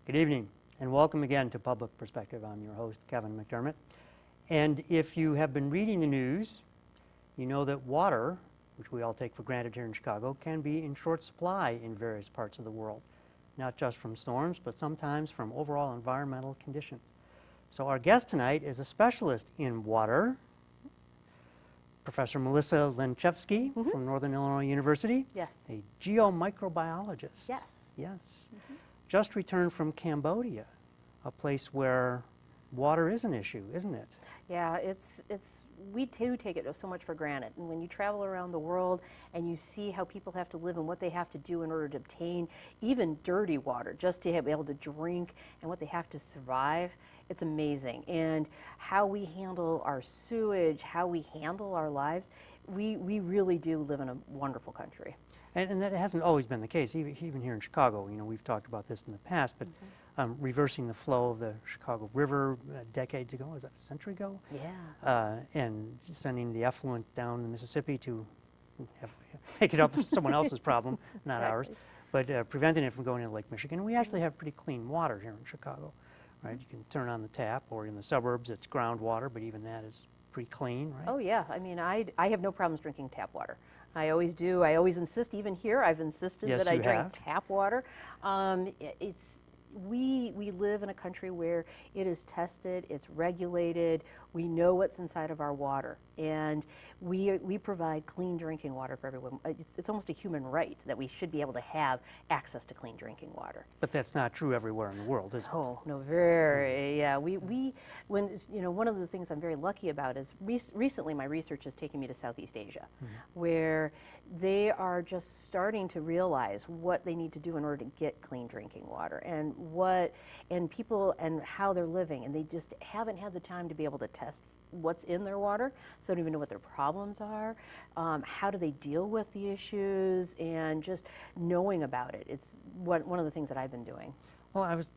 Good evening, and welcome again to Public Perspective. I'm your host, Kevin McDermott. And if you have been reading the news, you know that water, which we all take for granted here in Chicago, can be in short supply in various parts of the world, not just from storms, but sometimes from overall environmental conditions. So our guest tonight is a specialist in water, Professor Melissa Lenczewski from Northern Illinois University. Yes. A geomicrobiologist. Yes. Yes. Just returned from Cambodia, a place where water is an issue, isn't it? Yeah, we too take it so much for granted. And when you travel around the world and you see how people have to live and what they have to do in order to obtain even dirty water, just to be able to drink, and what they have to survive, it's amazing. And how we handle our sewage, how we handle our lives, we really do live in a wonderful country. And that hasn't always been the case, even here in Chicago. You know, we've talked about this in the past, but reversing the flow of the Chicago River decades ago, was that a century ago? Yeah. And sending the effluent down the Mississippi to make it up someone else's problem, not ours, but preventing it from going into Lake Michigan. And we actually have pretty clean water here in Chicago, right? You can turn on the tap, or in the suburbs it's groundwater, but even that is pretty clean, right? Oh yeah, I mean, I have no problems drinking tap water. I always do. I always insist, even here, I've insisted that I drink tap water. We live in a country where it is tested, it's regulated, we know what's inside of our water, and we provide clean drinking water for everyone. It's almost a human right that we should be able to have access to clean drinking water. But that's not true everywhere in the world, is it? Oh, no, very, yeah. One of the things I'm very lucky about is recently my research has taken me to Southeast Asia, where they are just starting to realize what they need to do in order to get clean drinking water, and people and how they're living, and they just haven't had the time to be able to test what's in their water, so they don't even know what their problems are, how do they deal with the issues, and just knowing about it. It's one of the things that I've been doing. Well, I was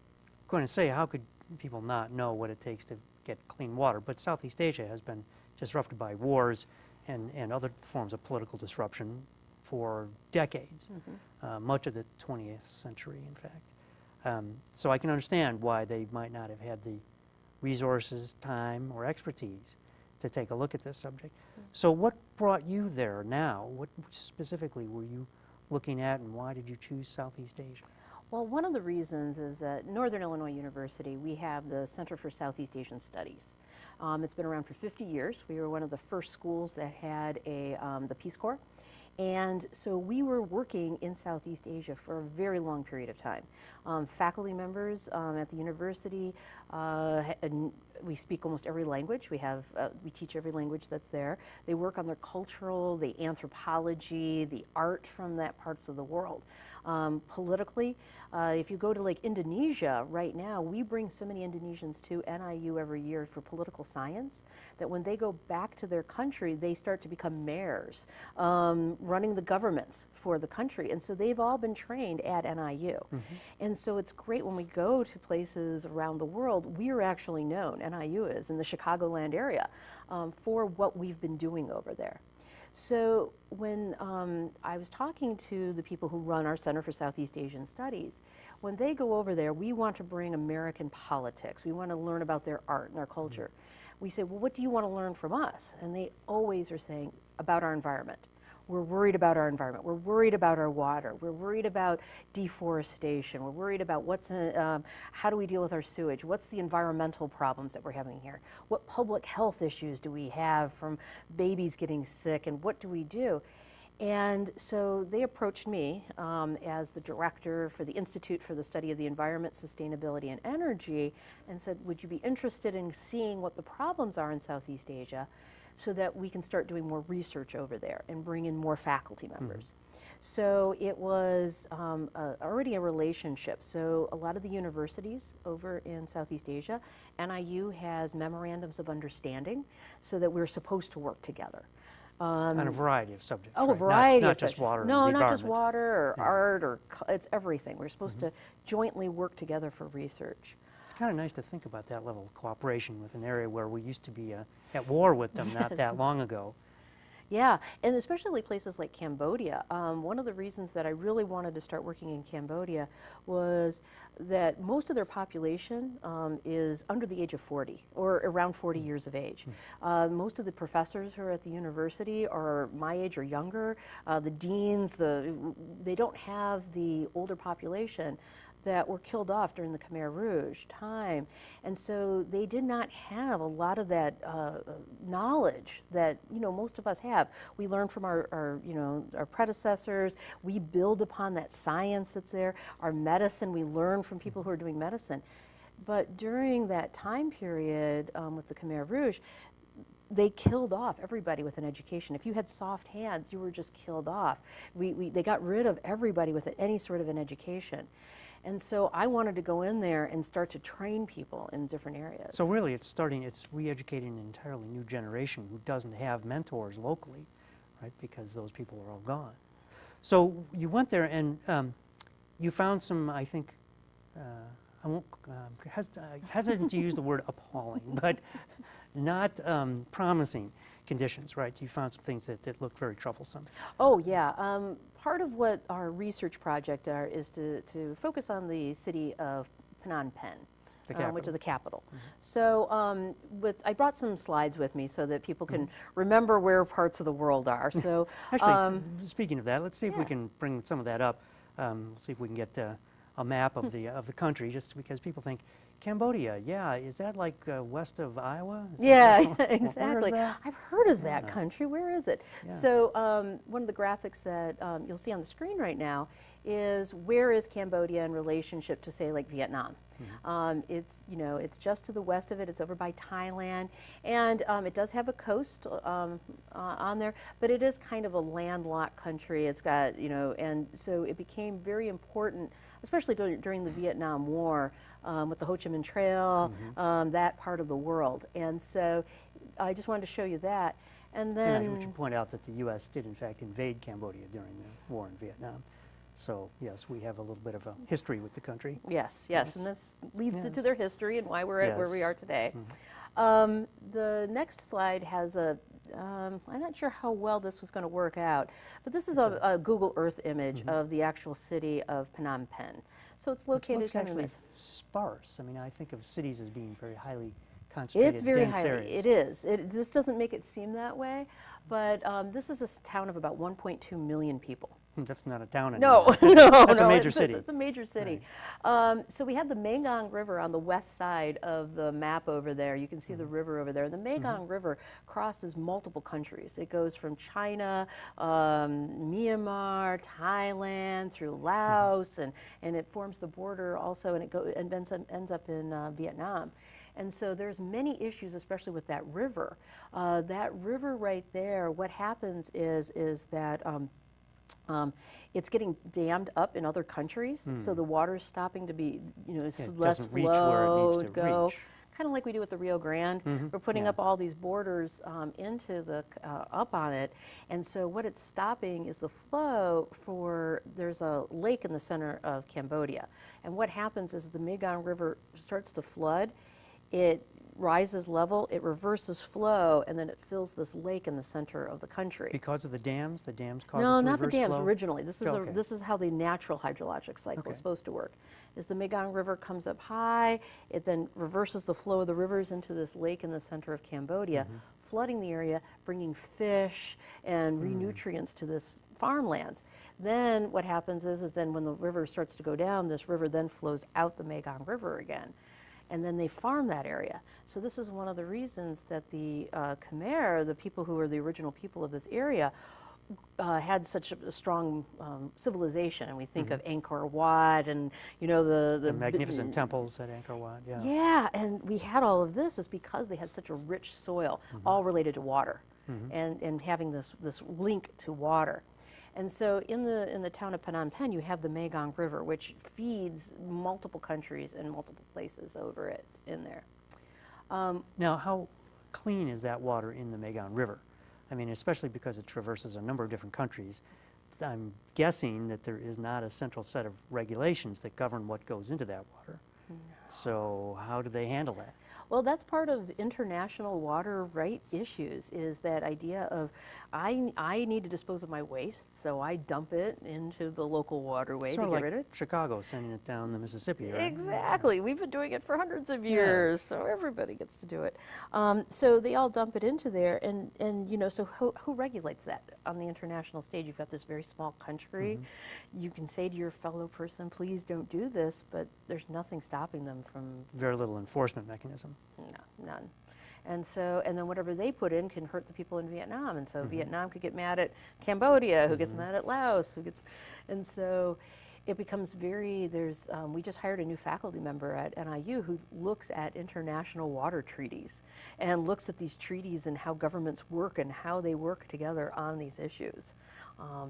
going to say, how could people not know what it takes to get clean water? But Southeast Asia has been disrupted by wars and other forms of political disruption for decades, much of the 20th century, in fact. So I can understand why they might not have had the resources, time, or expertise to take a look at this subject. So what brought you there now? What specifically were you looking at, and why did you choose Southeast Asia? Well, one of the reasons is that Northern Illinois University, we have the Center for Southeast Asian Studies. It's been around for 50 years. We were one of the first schools that had the Peace Corps. And so we were working in Southeast Asia for a very long period of time. Faculty members at the university, we speak almost every language. We teach every language that's there. They work on their cultural, the anthropology, the art from that parts of the world. Politically, if you go to like Indonesia right now, we bring so many Indonesians to NIU every year for political science that when they go back to their country, they start to become mayors, running the governments for the country. And so they've all been trained at NIU. And so it's great when we go to places around the world, we are actually known, NIU is, in the Chicagoland area, for what we've been doing over there. So when I was talking to the people who run our Center for Southeast Asian Studies, when they go over there, we want to bring American politics. We want to learn about their art and their culture. We say, well, what do you want to learn from us? And they always are saying about our environment. We're worried about our environment. We're worried about our water. We're worried about deforestation. We're worried about how do we deal with our sewage? What's the environmental problems that we're having here? What public health issues do we have from babies getting sick, and what do we do? And so they approached me as the director for the Institute for the Study of the Environment, Sustainability, and Energy, and said, would you be interested in seeing what the problems are in Southeast Asia, so that we can start doing more research over there and bring in more faculty members. So it was already a relationship. So a lot of the universities over in Southeast Asia, NIU has memorandums of understanding so that we're supposed to work together. On a variety of subjects. Oh, right? a variety not of just water. No, and the not just environment. water or art or it's everything. We're supposed to jointly work together for research. It's kind of nice to think about that level of cooperation with an area where we used to be at war with them not that long ago. Yeah, and especially places like Cambodia. One of the reasons that I really wanted to start working in Cambodia was that most of their population is under the age of 40 or around 40 years of age. Most of the professors who are at the university are my age or younger. The deans, they don't have the older population that were killed off during the Khmer Rouge time. And so they did not have a lot of that knowledge that, you know, most of us have. We learn from our predecessors. We build upon that science that's there. Our medicine, we learn from people who are doing medicine. But during that time period with the Khmer Rouge, they killed off everybody with an education. If you had soft hands, you were just killed off. They got rid of everybody with any sort of an education. And so I wanted to go in there and start to train people in different areas. So really it's re-educating an entirely new generation who doesn't have mentors locally, right, because those people are all gone. So you went there and you found some, I think, I won't, hesitant to use the word appalling, but not promising conditions, right? You found some things that looked very troublesome. Oh yeah, part of what our research project is to focus on the city of Phnom Penh, which is the capital. So I brought some slides with me so that people can remember where parts of the world are. So actually, speaking of that, let's see if we can bring some of that up. See if we can get a map of the country, just because people think Cambodia, yeah, is that like west of Iowa? Yeah, exactly. Where is that? I've heard of that country. Where is it? Yeah. So one of the graphics that you'll see on the screen right now is where is Cambodia in relationship to, say, like Vietnam. It's just to the west of it. It's over by Thailand, and it does have a coast on there, but it is kind of a landlocked country. It's got, and so it became very important, especially during the Vietnam War with the Ho Chi Minh Trail, that part of the world. And so I just wanted to show you that. And then I should point out that the U.S. did in fact invade Cambodia during the war in Vietnam. So yes, we have a little bit of a history with the country. Yes, and this leads into their history and why we're at where we are today. The next slide has I'm not sure how well this was going to work out, but this is a Google Earth image of the actual city of Phnom Penh. So it's located kind of sparse. I mean, I think of cities as being very highly concentrated, it's very dense highly. areas. It is. This doesn't make it seem that way, but this is a town of about 1.2 million people. That's not a town anymore. No, that's a major city. It's a major city. Right. So we have the Mekong River on the west side of the map over there. You can see the river over there. The Mekong River crosses multiple countries. It goes from China, Myanmar, Thailand, through Laos, and it forms the border also, and it ends up in Vietnam. And so there's many issues, especially with that river. That river right there, what happens is that it's getting dammed up in other countries, so the water's stopping to be, less flow to go. Kind of like we do with the Rio Grande. We're putting up all these borders into the up on it, and so what it's stopping is the flow there's a lake in the center of Cambodia, and what happens is the Mekong River starts to flood. It rises level, it reverses flow, and then it fills this lake in the center of the country. Because of the dams? The dams cause it No, to not the reverse dams flow? originally. This is how the natural hydrologic cycle is supposed to work. Is the Mekong River comes up high, it then reverses the flow of the rivers into this lake in the center of Cambodia, flooding the area, bringing fish and nutrients to this farmlands. Then what happens is then when the river starts to go down, this river then flows out the Mekong River again. And then they farm that area. So this is one of the reasons that the Khmer, the people who were the original people of this area, had such a strong civilization. And we think of Angkor Wat and, the magnificent temples at Angkor Wat, yeah. Yeah, and we had all of this is because they had such a rich soil, all related to water, and having this link to water. And so in the town of Phnom Penh, you have the Mekong River, which feeds multiple countries and multiple places over it in there. Now, how clean is that water in the Mekong River? I mean, especially because it traverses a number of different countries. I'm guessing that there is not a central set of regulations that govern what goes into that water. So how do they handle that? Well, that's part of international water right issues, is that idea of I need to dispose of my waste, so I dump it into the local waterway Sort to of get like rid of it. Chicago sending it down the Mississippi, right? Exactly. We've been doing it for hundreds of years, Yes. so everybody gets to do it. So they all dump it into there, and you know, so who regulates that on the international stage? You've got this very small country. You can say to your fellow person, please don't do this, but there's nothing stopping them from, Very little enforcement mechanism. no, none. And so, and then whatever they put in can hurt the people in Vietnam. And so Vietnam could get mad at Cambodia, who gets mad at Laos, and so it becomes very, we just hired a new faculty member at NIU who looks at international water treaties and looks at these treaties and how governments work and how they work together on these issues.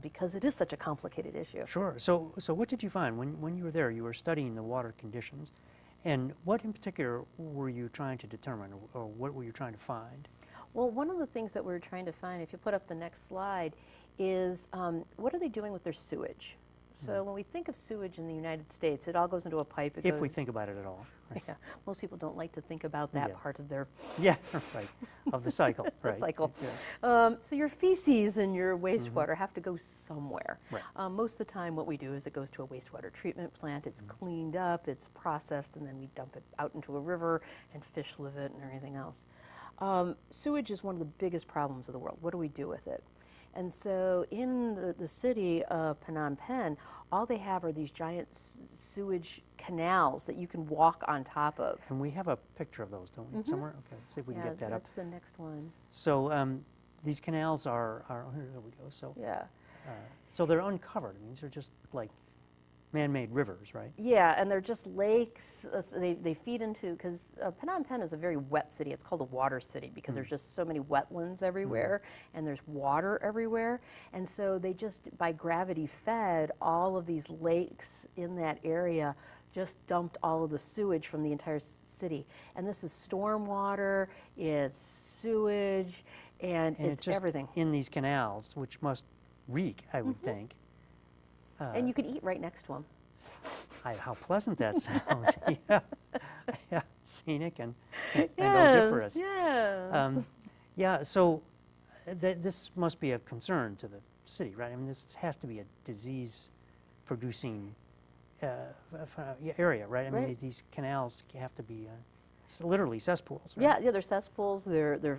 Because it is such a complicated issue. Sure. So what did you find when you were there? You were studying the water conditions. And what in particular were you trying to determine, or what were you trying to find? Well, one of the things that we're trying to find, if you put up the next slide, is what are they doing with their sewage? So when we think of sewage in the United States, it all goes into a pipe. If we think about it at all. Right? Yeah, most people don't like to think about that Yes. part of their Yeah, right. Of the cycle, the right. cycle. Yeah. So your feces and your wastewater have to go somewhere. Right. Most of the time what we do is it goes to a wastewater treatment plant, it's cleaned up, it's processed, and then we dump it out into a river and fish live it and everything else. Sewage is one of the biggest problems of the world. What do we do with it? And so in the city of Phnom Penh, all they have are these giant sewage canals that you can walk on top of. And we have a picture of those, don't we, somewhere? Okay, let's see if we can get that up. That's the next one. So these canals are here we go. So, Yeah. so they're uncovered. I mean, these are just like man-made rivers, right? Yeah, and they're just lakes. So they feed into, because Phnom Penh is a very wet city. It's called a water city because there's just so many wetlands everywhere and there's water everywhere. And so they just, by gravity fed, all of these lakes in that area just dumped all of the sewage from the entire city. And this is stormwater, it's sewage, and it's just everything. in these canals, which must reek, I would think. And you could eat right next to them. How pleasant that sounds. Yeah, yeah, scenic and odoriferous. Yes. Yeah, so this must be a concern to the city, right? I mean, this has to be a disease-producing area, right? I mean, Right. these canals have to be literally cesspools, right? Yeah, they're cesspools. They're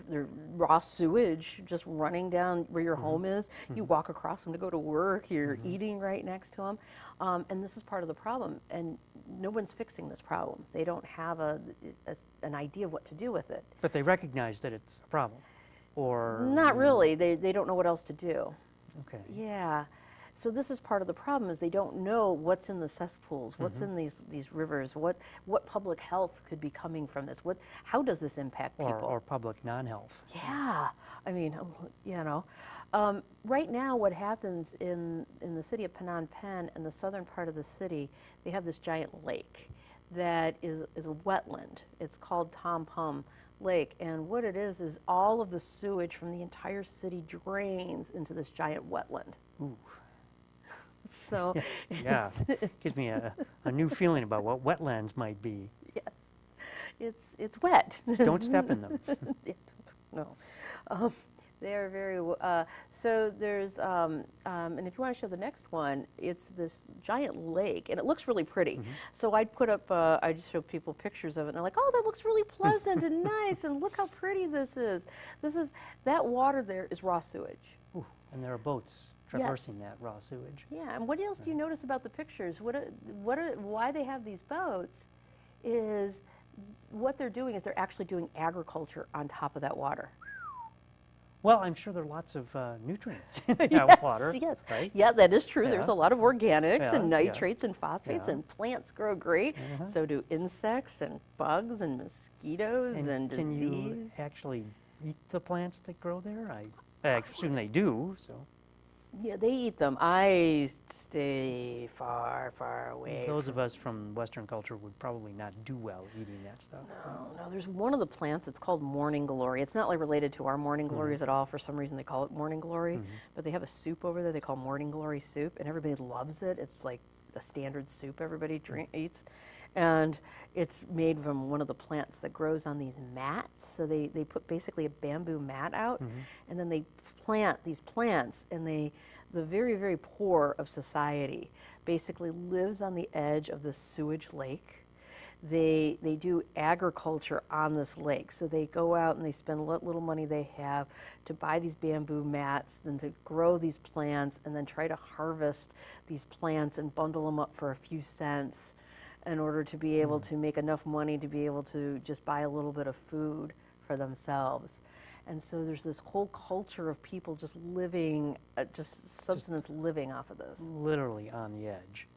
raw sewage just running down where your home is. You walk across them to go to work. You're eating right next to them, and this is part of the problem. And no one's fixing this problem. They don't have an idea of what to do with it. But they recognize that it's a problem, or Not really. They don't know what else to do. Okay. Yeah. So this is part of the problem, is they don't know what's in the cesspools, what's in these rivers, what public health could be coming from this, how does this impact people? Or public non-health. Yeah, I mean, you know. Right now what happens in the city of Phnom Penh and the southern part of the city, they have this giant lake that is a wetland. It's called Tom Pum Lake, and what it is all of the sewage from the entire city drains into this giant wetland. Ooh. So Yeah, gives me a new feeling about what wetlands might be. yes, it's wet. Don't step in them. No, they are very. So there's, and if you want to show the next one, it's this giant lake, and it looks really pretty. So I'd put up, I just show people pictures of it, and they're like, "Oh, that looks really pleasant and nice, and look how pretty this is." That water there is raw sewage. Ooh, and there are boats traversing that raw sewage. Yeah, and what else do you notice about the pictures? Why they have these boats is what they're doing is they're actually doing agriculture on top of that water. Well, I'm sure there are lots of nutrients in that water. Yes, right? yeah, that is true. Yeah. There's a lot of organics Yeah, and yeah. nitrates and phosphates, Yeah. and plants grow great. So do insects and bugs and mosquitoes and can disease. you actually eat the plants that grow there? I assume they do, so. Yeah, they eat them. I stay far, far away. Those of us from Western culture would probably not do well eating that stuff. No, there's one of the plants, it's called morning glory. It's not like related to our morning glories at all. For some reason they call it morning glory, but they have a soup over there they call morning glory soup, and everybody loves it. It's like a standard soup everybody eats. And it's made from one of the plants that grows on these mats. So they put basically a bamboo mat out, and then they plant these plants, and the very, very poor of society basically lives on the edge of the sewage lake. They do agriculture on this lake. So they go out and they spend what little money they have to buy these bamboo mats, then to grow these plants, and then try to harvest these plants and bundle them up for a few cents in order to be able to make enough money to be able to just buy a little bit of food for themselves. And so there's this whole culture of people just living, just subsistence living off of this. Literally on the edge.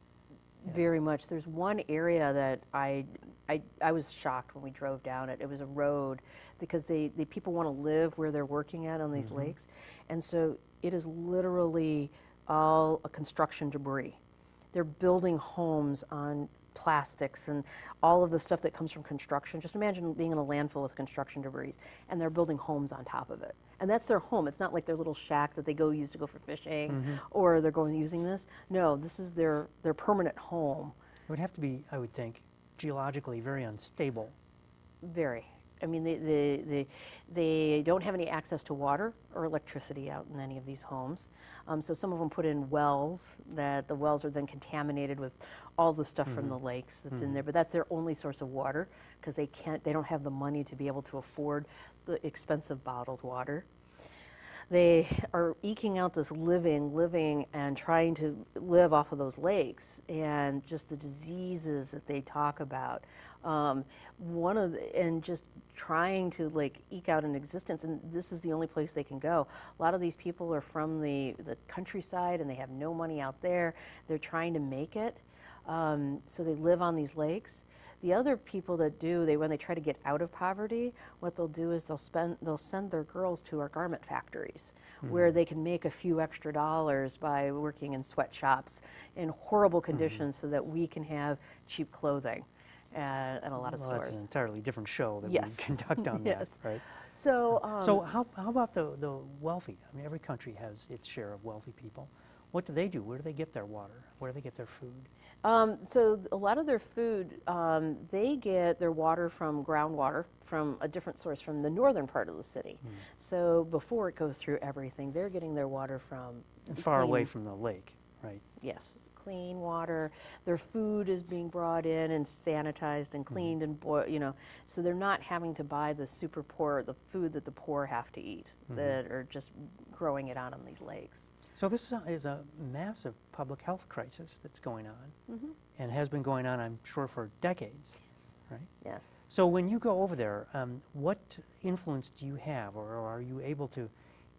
Yeah. Very much. There's one area that I was shocked when we drove down it. It was a road because the people want to live where they're working at on these lakes. And so it is literally all a construction debris. They're building homes on plastics and all of the stuff that comes from construction. Just imagine being in a landfill with construction debris, and they're building homes on top of it. And that's their home. It's not like their little shack that they use to go for fishing, or they're going using this. No, this is their permanent home. It would have to be, I would think, geologically very unstable. Very. I mean, they don't have any access to water or electricity out in any of these homes. So some of them put in wells, that the wells are then contaminated with all the stuff from the lakes that's in there. But that's their only source of water, because they don't have the money to be able to afford the expensive bottled water. They are eking out this living and trying to live off of those lakes, and just the diseases that they talk about. And just trying to like eke out an existence, and this is the only place they can go. A lot of these people are from the countryside, and they have no money out there. They're trying to make it, so they live on these lakes. The other people that do, when they try to get out of poverty, what they'll do is they'll send their girls to our garment factories, where they can make a few extra dollars by working in sweatshops in horrible conditions, so that we can have cheap clothing at a lot of stores. That's an entirely different show that Yes. we conduct on Yes. that, right? So, So how about the wealthy? I mean, every country has its share of wealthy people. What do they do? Where do they get their water? Where do they get their food? So a lot of their food, they get their water from groundwater from a different source from the northern part of the city. So before it goes through everything, they're getting their water from Far away clean- from the lake, right? Yes, clean water. Their food is being brought in and sanitized and cleaned and boiled, so they're not having to buy the super poor, the food that the poor have to eat, that are just growing it out on these lakes. So this is a massive public health crisis that's going on, and has been going on, I'm sure, for decades, right? Yes. So when you go over there, what influence do you have, or are you able to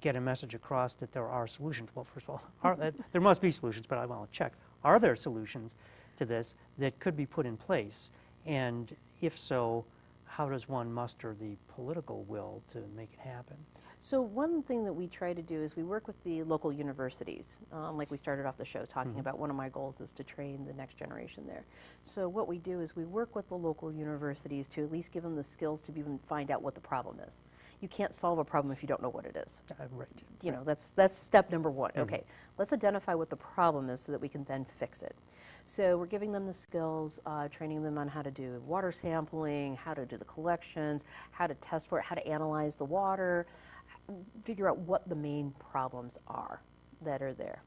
get a message across that there are solutions? Well, first of all, there must be solutions, but I want to check. Are there solutions to this that could be put in place? And if so, how does one muster the political will to make it happen? So one thing that we try to do is we work with the local universities. Like we started off the show talking about, one of my goals is to train the next generation there. So what we do is we work with the local universities to at least give them the skills to even find out what the problem is. You can't solve a problem if you don't know what it is. Right. That's step number one. Okay, let's identify what the problem is so that we can then fix it. So we're giving them the skills, training them on how to do water sampling, how to do the collections, how to test for it, how to analyze the water, figure out what the main problems are that are there.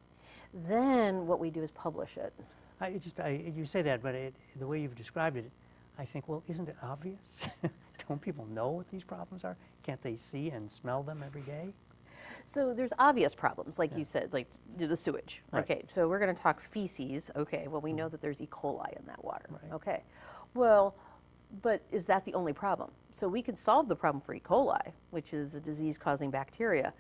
Then what we do is publish it. You say that, but the way you've described it, I think, well, isn't it obvious? Don't people know what these problems are? Can't they see and smell them every day? So there's obvious problems, like you said, like the sewage. Right. Okay, so we're going to talk feces. Okay, well, we know that there's E. coli in that water. Right. Okay, well, but is that the only problem? So we can solve the problem for E. coli, which is a disease-causing bacteria.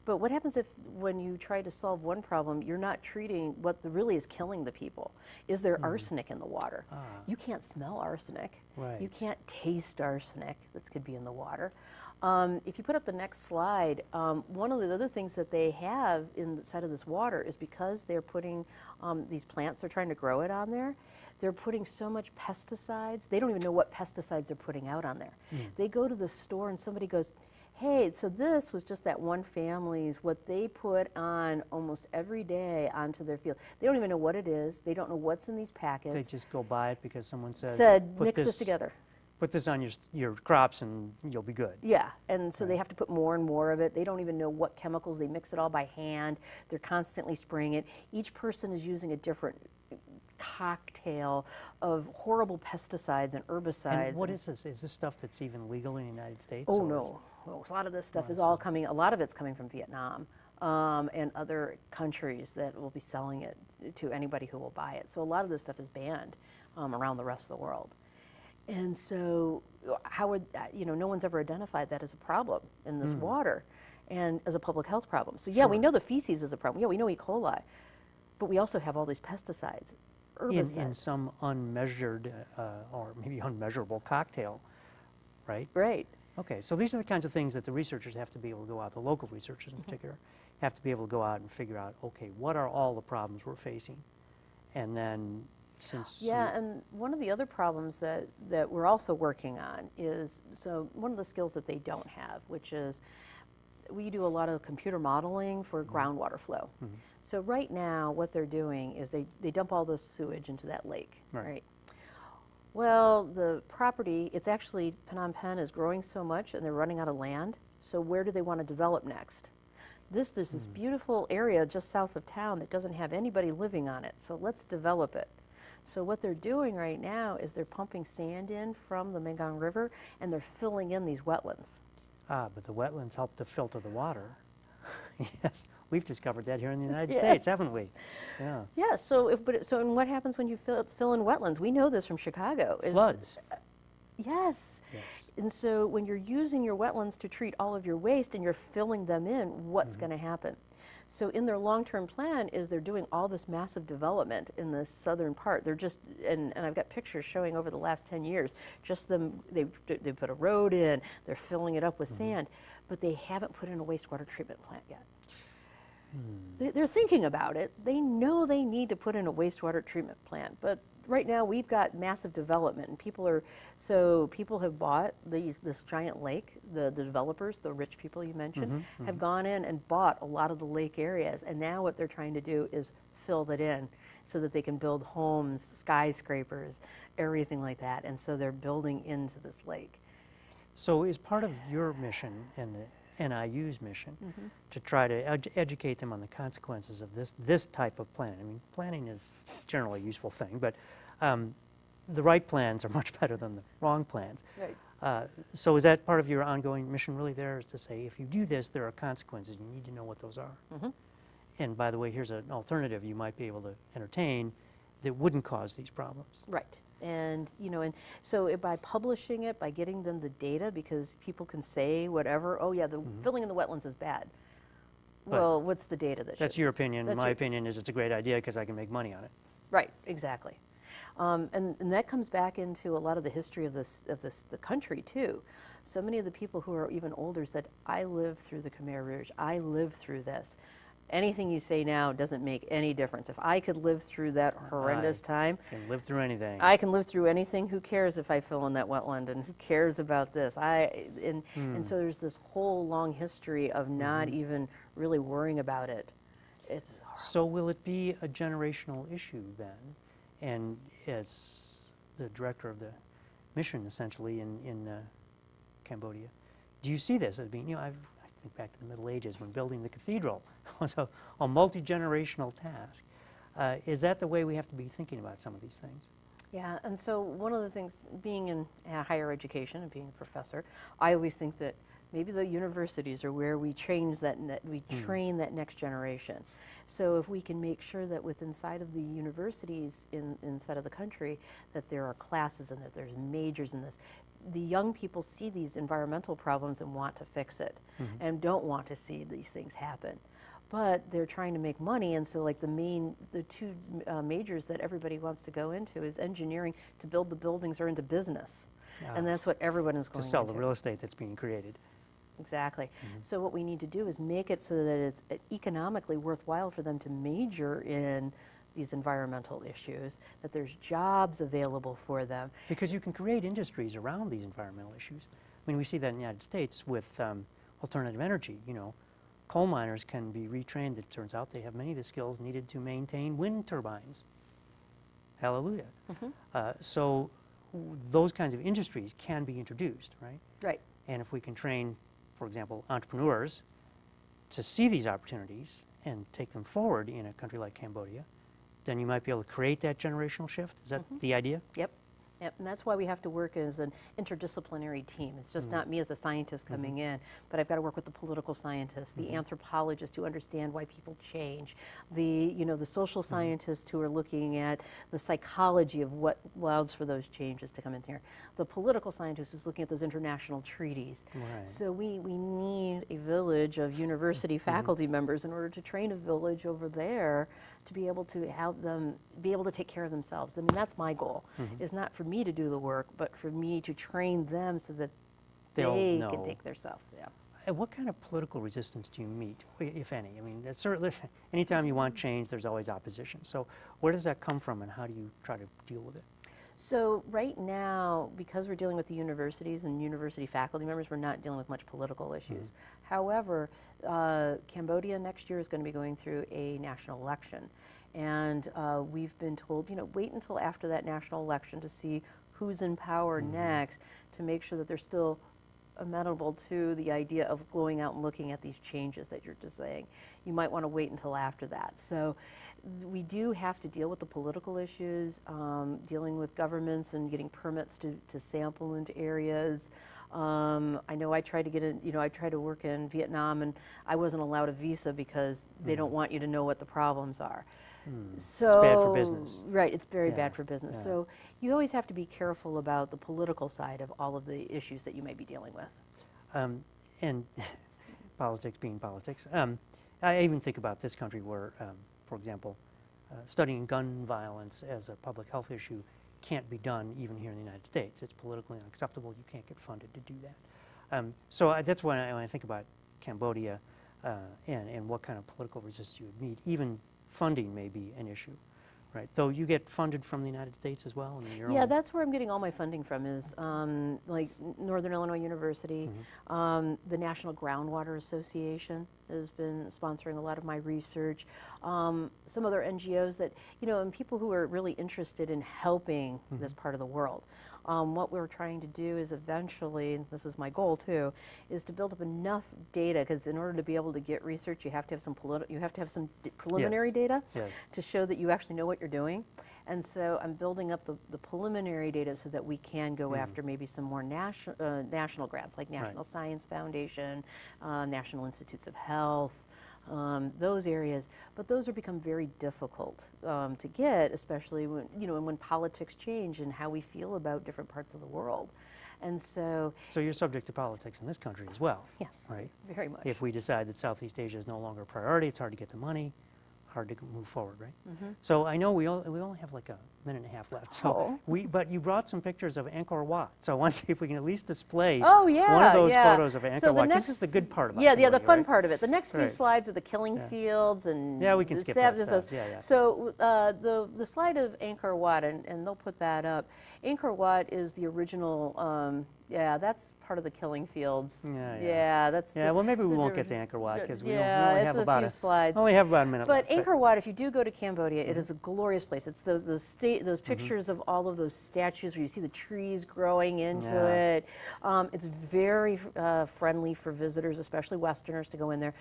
But what happens if, when you try to solve one problem, you're not treating what really is killing the people? Is there arsenic in the water? You can't smell arsenic. Right. You can't taste arsenic that could be in the water. If you put up the next slide, one of the other things that they have inside of this water is because they're putting these plants, they're trying to grow it on there, they're putting so much pesticides, they don't even know what pesticides they're putting out on there. They go to the store and somebody goes, hey, so this was just that one family's, what they put on almost every day onto their field. They don't even know what it is. They don't know what's in these They packets. just go buy it because someone Said, put mix this together. Put this on your crops and you'll be good. Yeah, and so they have to put more and more of it. They don't even know what chemicals. They mix it all by hand. They're constantly spraying it. Each person is using a different cocktail of horrible pesticides and herbicides. And what is this? Is this stuff that's even legal in the United States? Oh, no. A lot of this stuff is all coming, a lot of it's coming from Vietnam and other countries that will be selling it to anybody who will buy it. So a lot of this stuff is banned around the rest of the world. And so how would, no one's ever identified that as a problem in this water and as a public health problem. So yeah, we know the feces is a problem. Yeah, we know E. coli, but we also have all these pesticides, herbicides. In some unmeasured or maybe unmeasurable cocktail, right? Right. Okay, so these are the kinds of things that the researchers have to be able to go out, the local researchers in particular, have to be able to go out and figure out, okay, what are all the problems we're facing? And then since... Yeah, and one of the other problems that we're also working on is, so one of the skills that they don't have, which is we do a lot of computer modeling for groundwater flow. So right now what they're doing is they dump all the sewage into that lake, right? Well, the property, it's actually, Phnom Penh is growing so much and they're running out of land, so where do they want to develop next? There's this beautiful area just south of town that doesn't have anybody living on it, so let's develop it. So what they're doing right now is they're pumping sand in from the Mekong River and they're filling in these wetlands. Ah, but the wetlands help to filter the water. Yes, we've discovered that here in the United States, haven't we? Yeah. Yeah, so and what happens when you fill in wetlands? We know this from Chicago. Floods. Yes. And so when you're using your wetlands to treat all of your waste and you're filling them in, what's going to happen? So in their long-term plan is they're doing all this massive development in the southern part. They're just, and I've got pictures showing over the last 10 years, just them, they put a road in, they're filling it up with sand, but they haven't put in a wastewater treatment plant yet. They're thinking about it. They know they need to put in a wastewater treatment plant, but right now we've got massive development and people have bought this giant lake. The developers, the rich people you mentioned, have gone in and bought a lot of the lake areas, and now what they're trying to do is fill that in so that they can build homes, skyscrapers, everything like that, and so they're building into this lake. So is part of your mission and the NIU's mission to try to educate them on the consequences of this type of planning? I mean, planning is generally a useful thing, but the right plans are much better than the wrong plans. Right. So is that part of your ongoing mission really there, is to say, if you do this, there are consequences, you need to know what those are? And by the way, here's an alternative you might be able to entertain that wouldn't cause these problems. Right. And, and so by publishing it, by getting them the data, because people can say whatever, oh yeah, the filling in the wetlands is bad. But well, what's the data that that's your opinion. My opinion is it's a great idea because I can make money on it. Right, exactly. And that comes back into a lot of the history of the country too. So many of the people who are even older said, I lived through the Khmer Rouge, I lived through this. Anything you say now doesn't make any difference. If I could live through that horrendous time, I can live through anything. I can live through anything. Who cares if I fill in that wetland, and who cares about this? And so there's this whole long history of not even really worrying about it. It's so will it be a generational issue then? And as the director of the mission, essentially in Cambodia, do you see this as being, I think back to the Middle Ages when building the cathedral was a multi-generational task. Is that the way we have to be thinking about some of these things? Yeah, and so one of the things, being in higher education and being a professor, I always think that maybe the universities are where we train that next generation. So if we can make sure that inside of the universities inside of the country that there are classes and that there's majors in this, the young people see these environmental problems and want to fix it and don't want to see these things happen. But they're trying to make money, and so like the two majors that everybody wants to go into is engineering to build the buildings or into business. And that's what everyone is going to sell into. The real estate that's being created. Exactly. So what we need to do is make it so that it's economically worthwhile for them to major in these environmental issues, that there's jobs available for them. Because you can create industries around these environmental issues. I mean, we see that in the United States with alternative energy. You know, coal miners can be retrained. It turns out they have many of the skills needed to maintain wind turbines. Hallelujah. So those kinds of industries can be introduced, right? Right. And if we can train, for example, entrepreneurs to see these opportunities and take them forward in a country like Cambodia, then you might be able to create that generational shift. Is that the idea? Yep. Yep, and that's why we have to work as an interdisciplinary team. It's just not me as a scientist coming in, but I've got to work with the political scientists, the anthropologists who understand why people change, the the social scientists who are looking at the psychology of what allows for those changes to come in here, the political scientist who's looking at those international treaties. Right. So we need a village of university faculty members in order to train a village over there to be able to have them be able to take care of themselves. I mean, that's my goal, is not for me to do the work, but for me to train them so that they can take their self. Yeah. And what kind of political resistance do you meet, if any? I mean, that's certainly, anytime you want change, there's always opposition. So where does that come from, and how do you try to deal with it? So right now, because we're dealing with the universities and university faculty members, we're not dealing with much political issues. However, Cambodia next year is going to be going through a national election. And we've been told, wait until after that national election to see who's in power next, to make sure that they're still amenable to the idea of going out and looking at these changes that you're just saying. You might want to wait until after that. So we do have to deal with the political issues, dealing with governments and getting permits to sample into areas. I know I tried to get in, I tried to work in Vietnam, and I wasn't allowed a visa because they don't want you to know what the problems are. So it's bad for business. Right, it's very bad for business. So you always have to be careful about the political side of all of the issues that you may be dealing with. And politics being politics, I even think about this country where, for example, studying gun violence as a public health issue can't be done even here in the United States. It's politically unacceptable. You can't get funded to do that. So that's when I think about Cambodia and what kind of political resistance you would meet. Even funding may be an issue, right? Though you get funded from the United States as well? I mean, yeah, that's where I'm getting all my funding from is like Northern Illinois University, the National Groundwater Association has been sponsoring a lot of my research, some other NGOs that, and people who are really interested in helping this part of the world. What we're trying to do is eventually, and this is my goal too, is to build up enough data, because in order to be able to get research, you have to have some preliminary data to show that you actually know what you're doing. And so I'm building up the preliminary data so that we can go after maybe some more national grants, like National Science Foundation, National Institutes of Health, those areas. But those have become very difficult to get, especially when, when politics change and how we feel about different parts of the world. And so you're subject to politics in this country as well. Yes, right? Very much. If we decide that Southeast Asia is no longer a priority, it's hard to get the money, hard to move forward, right? So I know we only have like a minute and a half left. So but you brought some pictures of Angkor Wat. So I want to see if we can at least display one of those photos of Angkor Wat. This is the good part about it. Yeah, the fun part of it. The next few slides are the killing fields and we can skip that stuff. So the slide of Angkor Wat, and they'll put that up. Angkor Wat is the original. That's part of the killing fields. Well, maybe we won't get to Angkor Wat because we only have about a minute left. But Angkor Wat, if you do go to Cambodia, it is a glorious place. It's those pictures of all of those statues where you see the trees growing into it. It's very friendly for visitors, especially Westerners, to go in there.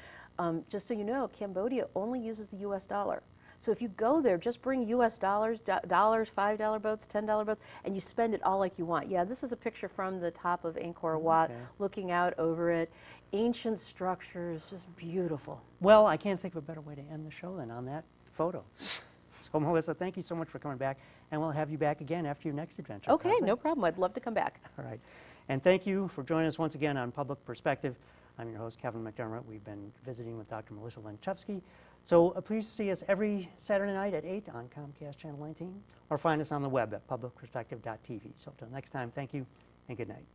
Just so you know, Cambodia only uses the U.S. dollar. So if you go there, just bring U.S. dollars, $5 boats, $10 boats, and you spend it all like you want. Yeah, this is a picture from the top of Angkor Wat, looking out over it. Ancient structures, just beautiful. Well, I can't think of a better way to end the show than on that photo. So, Melissa, thank you so much for coming back, and we'll have you back again after your next adventure. Okay, no problem. I'd love to come back. All right. And thank you for joining us once again on Public Perspective. I'm your host, Kevin McDermott. We've been visiting with Dr. Melissa Lenczewski. So please see us every Saturday night at 8 on Comcast Channel 19, or find us on the web at publicperspective.tv. So until next time, thank you and good night.